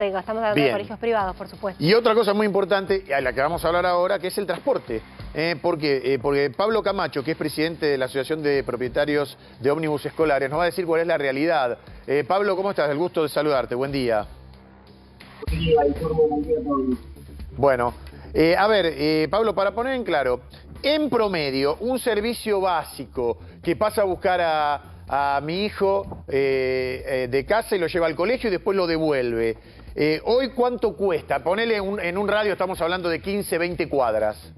Estamos hablando de colegios privados, por supuesto. Y otra cosa muy importante, a la que vamos a hablar ahora, que es el transporte. Porque Pablo Camacho, que es presidente de la Asociación de Propietarios de Ómnibus Escolares, nos va a decir cuál es la realidad. Pablo, ¿cómo estás? El gusto de saludarte. Buen día. Bueno, a ver, Pablo, para poner en claro, en promedio, un servicio básico que pasa a buscar a mi hijo de casa y lo lleva al colegio y después lo devuelve. Hoy, ¿cuánto cuesta? Ponele en un radio, estamos hablando de 15, 20 cuadras.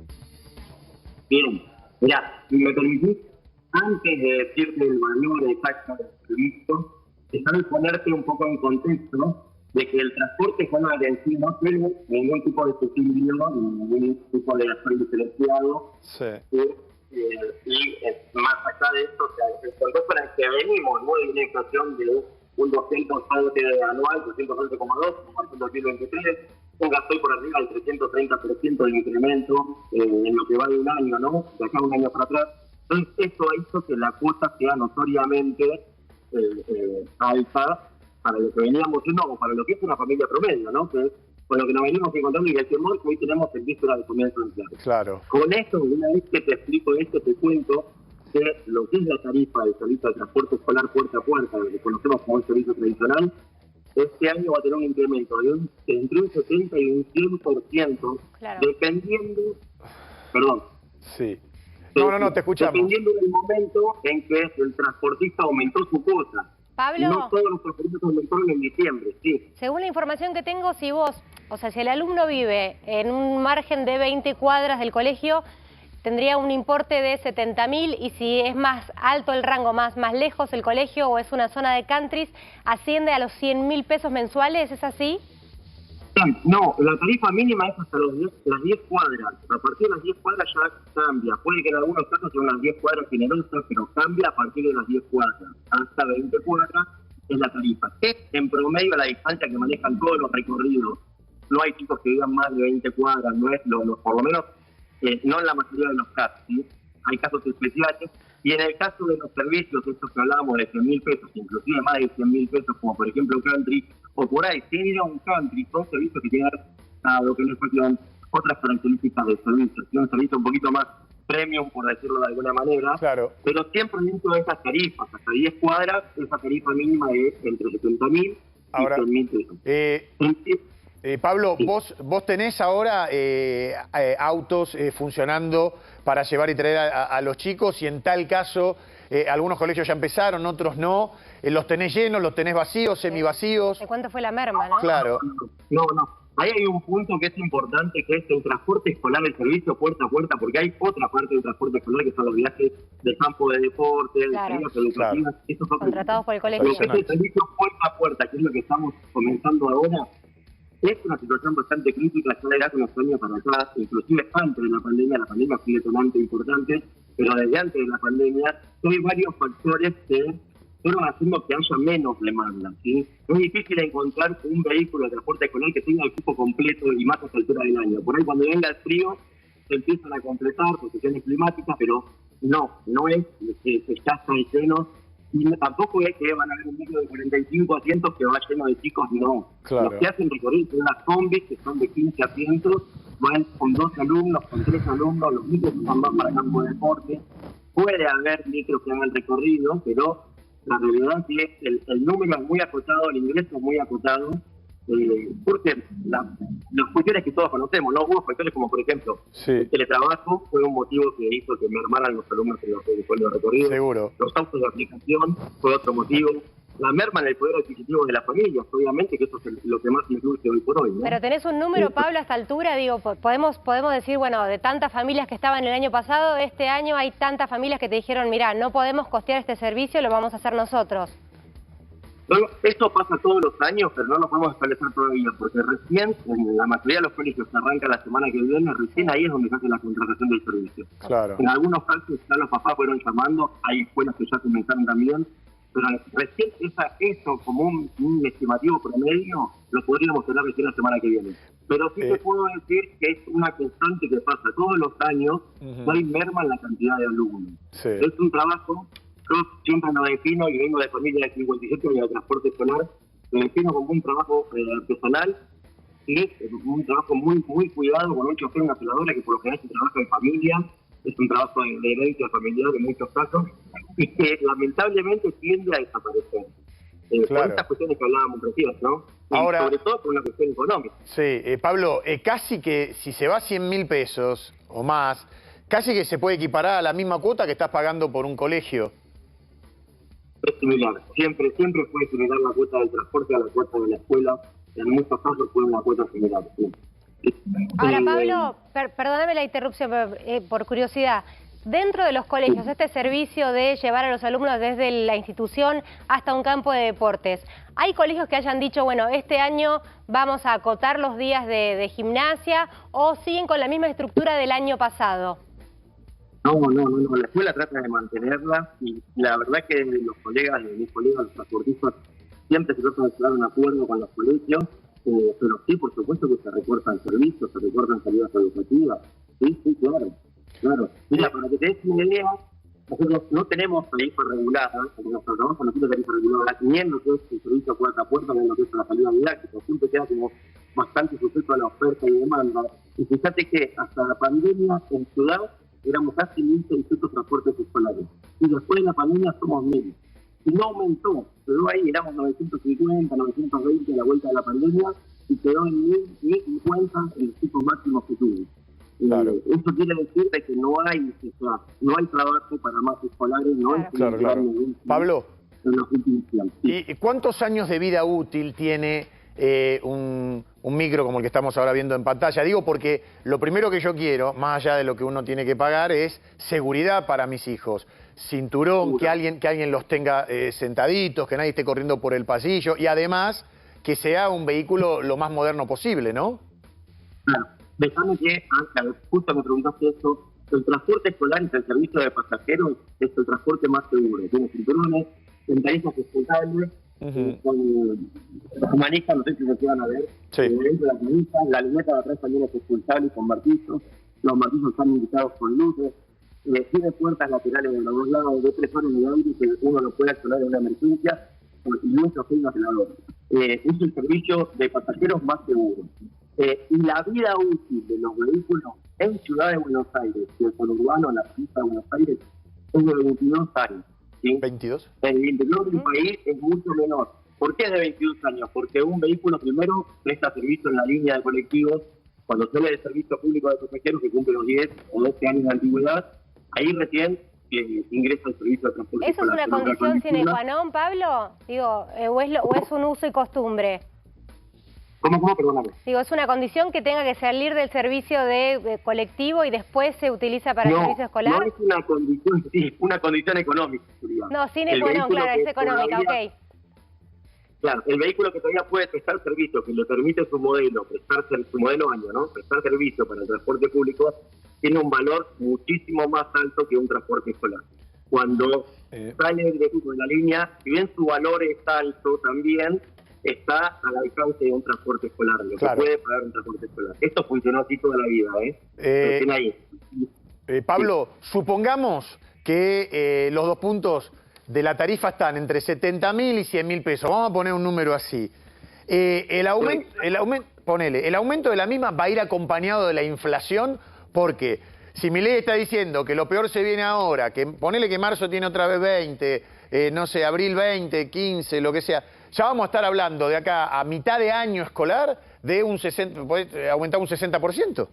Bien, mirá, si me permitís, antes de decirte el valor exacto del servicio, déjame ponerte un poco en contexto de que el transporte escolar en sí no tiene ningún tipo de subsidio, ningún tipo de apoyo diferenciado. Sí. Y más allá de esto, o sea, el contexto en el que venimos, ¿no? De una inflación de un 211 anual, 211,2, como en 2023, un gasto por arriba del 330% de incremento en lo que va de un año, ¿no? De acá a un año para atrás. Entonces, esto ha hecho que la cuota sea notoriamente alta para lo que veníamos siendo o para lo que es una familia promedio, ¿no? Que es con lo que nos venimos encontrando y el temor que hoy tenemos en víspera de comienzo de clase. Claro. Con esto, una vez que te explico esto, te cuento que lo que es la tarifa del servicio de transporte escolar puerta a puerta, lo que conocemos como el servicio tradicional, este año va a tener un incremento de entre un 70 y un 100%, claro, dependiendo... Perdón. Sí. No, te escuchamos. Dependiendo del momento en que el transportista aumentó su cuota. Pablo, no todos los transportistas aumentaron en diciembre, sí. Según la información que tengo, si el alumno vive en un margen de 20 cuadras del colegio, tendría un importe de 70.000 y si es más alto el rango, más lejos el colegio o es una zona de countries, asciende a los 100.000 pesos mensuales, ¿es así? No, la tarifa mínima es hasta las 10 cuadras. A partir de las 10 cuadras ya cambia. Puede que en algunos casos sean unas 10 cuadras generosas, pero cambia a partir de las 10 cuadras. Hasta 20 cuadras es la tarifa. Es en promedio la distancia que manejan todos los recorridos. No hay chicos que vivan más de 20 cuadras, no es por lo menos no en la mayoría de los casos, ¿sí? Hay casos especiales, y en el caso de los servicios, estos que hablábamos de 100.000 pesos, inclusive más de 100.000 pesos, como por ejemplo country, o por ahí, sin ir a un country, son servicios que tienen lo que les cuestionan otras características del servicio, un servicio un poquito más premium, por decirlo de alguna manera, claro, pero siempre dentro de esas tarifas, hasta 10 cuadras, esa tarifa mínima es entre 70.000 y 100.000 pesos. Pablo, vos tenés ahora autos funcionando para llevar y traer a los chicos y en tal caso algunos colegios ya empezaron, otros no. ¿Los tenés llenos, los tenés vacíos, semivacíos? ¿De cuánto fue la merma, no? Claro. No. Ahí hay un punto que es importante, que es el transporte escolar, el servicio puerta a puerta, porque hay otra parte del transporte escolar que son los viajes de campo de deporte, claro, de educativas. Claro. Esos son contratados por el colegio. Lo que es el servicio puerta a puerta, que es lo que estamos comenzando ahora, es una situación bastante crítica, ya de hace unos años para atrás, inclusive antes de la pandemia fue detonante importante, pero desde antes de la pandemia hay varios factores que fueron haciendo que haya menos demanda, ¿sí? Es difícil encontrar un vehículo de transporte escolar que tenga el equipo completo y más a esta altura del año. Por ahí cuando venga el frío se empiezan a completar por cuestiones climáticas, pero no es que ya están llenos. Y tampoco es que van a haber un micro de 45 asientos que va lleno de chicos, no. Claro. Los que hacen recorrido son unas combis que son de 15 asientos, van con 2 alumnos, con 3 alumnos, los micros usan más para campo de deporte. Puede haber micros que hagan el recorrido, pero la realidad es que el número es muy acotado, el ingreso es muy acotado, porque las cuestiones que todos conocemos, ¿no? Hubo factores como, por ejemplo, el teletrabajo fue un motivo que hizo que mermaran los alumnos en los recorridos. Seguro. Los autos de aplicación fue otro motivo. La merma en el poder adquisitivo de las familias, obviamente, que eso es lo que más influye hoy por hoy, ¿no? Pero tenés un número, Pablo, a esta altura, digo, podemos decir, bueno, de tantas familias que estaban el año pasado, este año hay tantas familias que te dijeron, mirá, no podemos costear este servicio, lo vamos a hacer nosotros. Esto pasa todos los años, pero no lo podemos establecer todavía, porque recién, en la mayoría de los colegios que arranca la semana que viene, recién ahí es donde se hace la contratación del servicio. Claro. En algunos casos ya los papás fueron llamando, hay escuelas que ya comenzaron también, pero recién eso como un estimativo promedio lo podríamos tener recién la semana que viene. Pero sí te puedo decir que es una constante que pasa todos los años, no hay merma en la cantidad de alumnos. Sí. Es un trabajo. Yo siempre lo defino y vengo de familia de 57 años de transporte escolar. lo defino como un trabajo artesanal, y un trabajo muy cuidado, con un chofer, una celadora, que por lo general es un trabajo de familia, es un trabajo de herencia familiar en muchos casos, y que lamentablemente tiende a desaparecer. Por estas cuestiones que hablábamos recién, ¿no? Ahora, sobre todo por una cuestión económica. Sí, Pablo, casi que si se va 100.000 pesos o más, casi que se puede equiparar a la misma cuota que estás pagando por un colegio. Es similar, siempre puede similar la cuota del transporte a la cuota de la escuela, en muchos casos fue una cuota similar. Sí. Ahora, Pablo, perdóname la interrupción, pero, por curiosidad, dentro de los colegios, este servicio de llevar a los alumnos desde la institución hasta un campo de deportes, ¿hay colegios que hayan dicho, bueno, este año vamos a acotar los días de gimnasia, o siguen con la misma estructura del año pasado? No, la escuela trata de mantenerla, y la verdad que los colegas, mis colegas, los transportistas, siempre se trata de llegar a un acuerdo con los colegios, pero sí, por supuesto que se recortan servicios, se recortan salidas educativas. Sí, claro. Mira, para que te des una idea, nosotros no tenemos tarifa regulada, porque nuestro trabajo no tiene tarifa regulada, ni en lo que es el servicio puerta a puerta, ni en lo que es la salida didáctica. Siempre queda como bastante sujeto a la oferta y demanda. Y fíjate que hasta la pandemia en ciudad éramos casi 1.600 transportes escolares. Y después de la pandemia somos 1.000. Y no aumentó, quedó ahí, éramos 950, 920 a la vuelta de la pandemia, y quedó en 1.050 en los tipos máximos que tuvo. Claro. Eso quiere decir que no hay trabajo para más escolares, no hay claro. Pablo, en los últimos tiempos. Sí. ¿Y cuántos años de vida útil tiene un micro como el que estamos ahora viendo en pantalla? Digo porque lo primero que yo quiero, más allá de lo que uno tiene que pagar, es seguridad para mis hijos. Cinturón, que alguien los tenga sentaditos, que nadie esté corriendo por el pasillo, y además que sea un vehículo lo más moderno posible, ¿no? Claro. Déjame que, justo me preguntaste eso, el transporte escolar y el servicio de pasajeros es el transporte más seguro. Tiene cinturones, ventanillas expulsables, las manijas, no sé si se van a ver, dentro de las manijas, la luneta de atrás también es expulsable con martillos, los martillos están indicados con luces, tiene puertas laterales de los dos lados, de 3 horas de aire que uno lo puede accionar en una emergencia, y muchos signos de la hora. Es el servicio de pasajeros más seguro. Y la vida útil de los vehículos en Ciudad de Buenos Aires, que el conurbano, en la pista de Buenos Aires, es de 22 años. ¿Sí? ¿22? El interior del país es mucho menor. ¿Por qué es de 22 años? Porque un vehículo primero presta servicio en la línea de colectivos, cuando sale de servicio público de pasajeros que cumple los 10 o 12 años de antigüedad, ahí recién ingresa el servicio de transporte. ¿Eso es una condición sine qua non, Pablo? Digo, ¿o es un uso y costumbre? ¿Cómo? Perdóname. Digo, ¿es una condición que tenga que salir del servicio de colectivo y después se utiliza para el servicio escolar? No es una condición, sí, una condición económica. No, sine qua non, claro, es económica, ok. Claro, el vehículo que todavía puede prestar servicio, que le permite su modelo, su modelo año, ¿no? Prestar servicio para el transporte público, tiene un valor muchísimo más alto que un transporte escolar. Cuando sale el vehículo de la línea, si bien su valor es alto también, está al alcance de un transporte escolar, lo que puede pagar un transporte escolar. Esto funcionó así toda la vida, ahí. Pablo, supongamos que los 2 puntos de la tarifa están entre 70.000 y 100.000 pesos. Vamos a poner un número así. El aumento de la misma va a ir acompañado de la inflación, porque si Milei está diciendo que lo peor se viene ahora, que ponele que marzo tiene otra vez 20, no sé, abril 20, 15, lo que sea, ya vamos a estar hablando de acá a mitad de año escolar de un 60, ¿puede aumentar un 60%?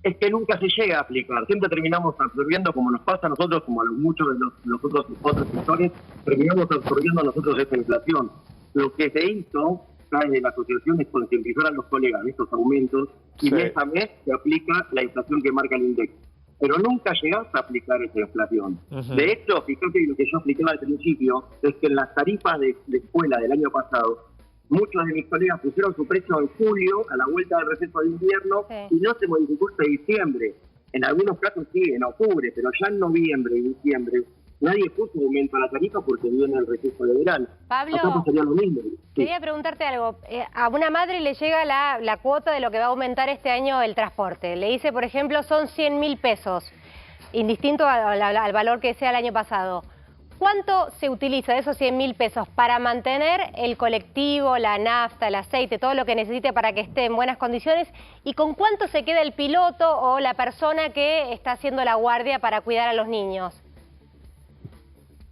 Es que nunca se llega a aplicar. Siempre terminamos absorbiendo, como nos pasa a nosotros, como a muchos de los otros sectores, terminamos absorbiendo a nosotros esa inflación. Lo que se hizo desde la asociación es concientizar a los colegas de estos aumentos, y mes a mes se aplica la inflación que marca el INDEC. Pero nunca llegás a aplicar esa inflación. De hecho, fíjate lo que yo explicaba al principio, es que en las tarifas de escuela del año pasado, muchos de mis colegas pusieron su precio en julio, a la vuelta del receso de invierno, y no se modificó hasta diciembre. En algunos casos sí, en octubre, pero ya en noviembre y diciembre nadie puso aumento a la tarifa porque viene el receso de verano. Pablo, sería lo mismo. Quería preguntarte algo. A una madre le llega la cuota de lo que va a aumentar este año el transporte. Le dice, por ejemplo, son 100.000 pesos, indistinto al valor que sea el año pasado. ¿cuánto se utiliza de esos 100.000 pesos para mantener el colectivo, la nafta, el aceite, todo lo que necesite para que esté en buenas condiciones? ¿Y con cuánto se queda el piloto o la persona que está haciendo la guardia para cuidar a los niños?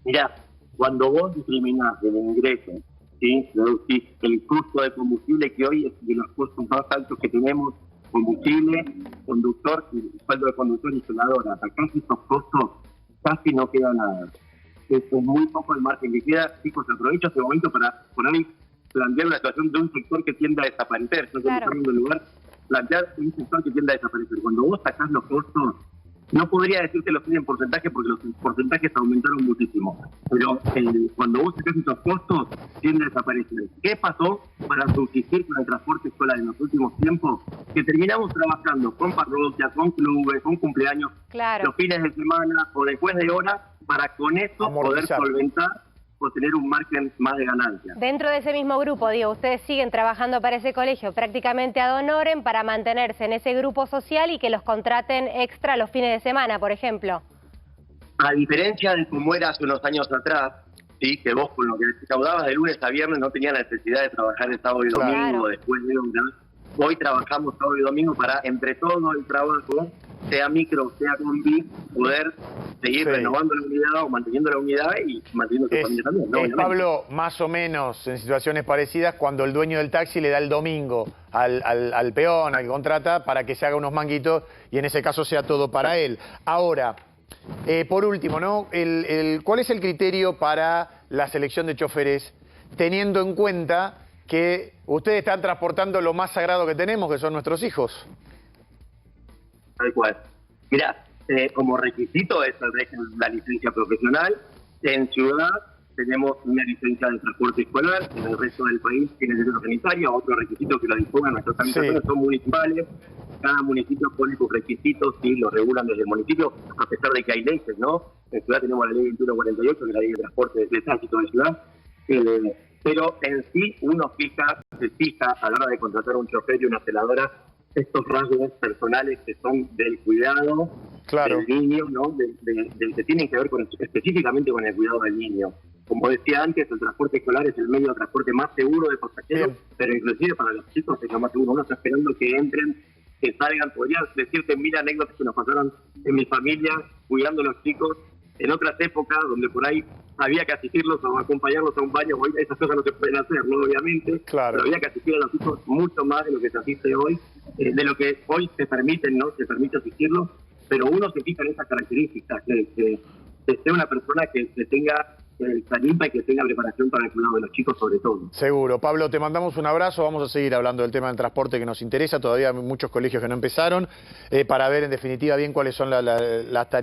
Mirá, cuando vos discriminás el ingreso, ¿sí? Reducís el costo de combustible, que hoy es de los costos más altos que tenemos, combustible, conductor, sueldo de conductor y celadora. Acá esos costos casi no queda nada. Es muy poco el margen que queda. Chicos, aprovecho este momento para por ahí plantear una situación de un sector que tiende a desaparecer. Yo Claro. en lugar, plantear un sector que tiende a desaparecer. Cuando vos sacás los costos, no podría decirte los en porcentaje porque los porcentajes aumentaron muchísimo. Pero cuando vos sacás esos costos, tiende a desaparecer. ¿Qué pasó para subsistir con el transporte escolar en los últimos tiempos? Que terminamos trabajando con parroquias, con clubes, con cumpleaños, Claro. los fines de semana o después de horas, para con eso Amortizar. poder solventar o tener un margen más de ganancia. Dentro de ese mismo grupo, digo, ustedes siguen trabajando para ese colegio prácticamente ad honorem para mantenerse en ese grupo social y que los contraten extra los fines de semana, por ejemplo. A diferencia de como era hace unos años atrás, sí, que vos con lo que recaudabas de lunes a viernes no tenías necesidad de trabajar el sábado y domingo Claro. después de horas. Hoy trabajamos sábado y domingo para, entre todo el trabajo, sea micro, sea combi, poder seguir Sí. renovando la unidad o manteniendo la unidad y manteniendo tu familia también, ¿no? Es, Obviamente. Pablo, más o menos en situaciones parecidas cuando el dueño del taxi le da el domingo al peón, al que contrata, para que se haga unos manguitos y en ese caso sea todo para él. Ahora, por último, ¿no? ¿Cuál es el criterio para la selección de choferes teniendo en cuenta que ustedes están transportando lo más sagrado que tenemos, que son nuestros hijos? Tal cual. Mirá, como requisito es la licencia profesional. En ciudad tenemos una licencia de transporte escolar, en el resto del país tiene licencia sanitaria. Otro requisito que lo dispongan nuestras organizaciones son municipales. Cada municipio pone sus requisitos y los regulan desde el municipio, a pesar de que hay leyes, ¿no? En ciudad tenemos la ley 2148, que es la ley de transporte de tránsito de ciudad. Pero en sí uno se fija a la hora de contratar un chofer y una celadora estos rasgos personales que son del cuidado Claro. del niño, ¿no? Que tienen que ver específicamente con el cuidado del niño. Como decía antes, el transporte escolar es el medio de transporte más seguro de pasajeros, Bien. pero inclusive para los chicos es lo más seguro. Uno está esperando que entren, que salgan. Podría decirte 1000 anécdotas que nos pasaron en mi familia cuidando a los chicos en otras épocas donde por ahí había que asistirlos o acompañarlos a un baño. Hoy esas cosas no se pueden hacer, ¿no? Obviamente. Claro. Pero había que asistir a los chicos mucho más de lo que se asiste hoy, de lo que hoy se permiten, ¿no? Se permite asistirlos, pero uno se fija en esas características, que sea una persona que tenga tarifa y que tenga preparación para el cuidado de los chicos sobre todo. Seguro. Pablo, te mandamos un abrazo. Vamos a seguir hablando del tema del transporte que nos interesa. Todavía hay muchos colegios que no empezaron para ver en definitiva bien cuáles son las tarifas.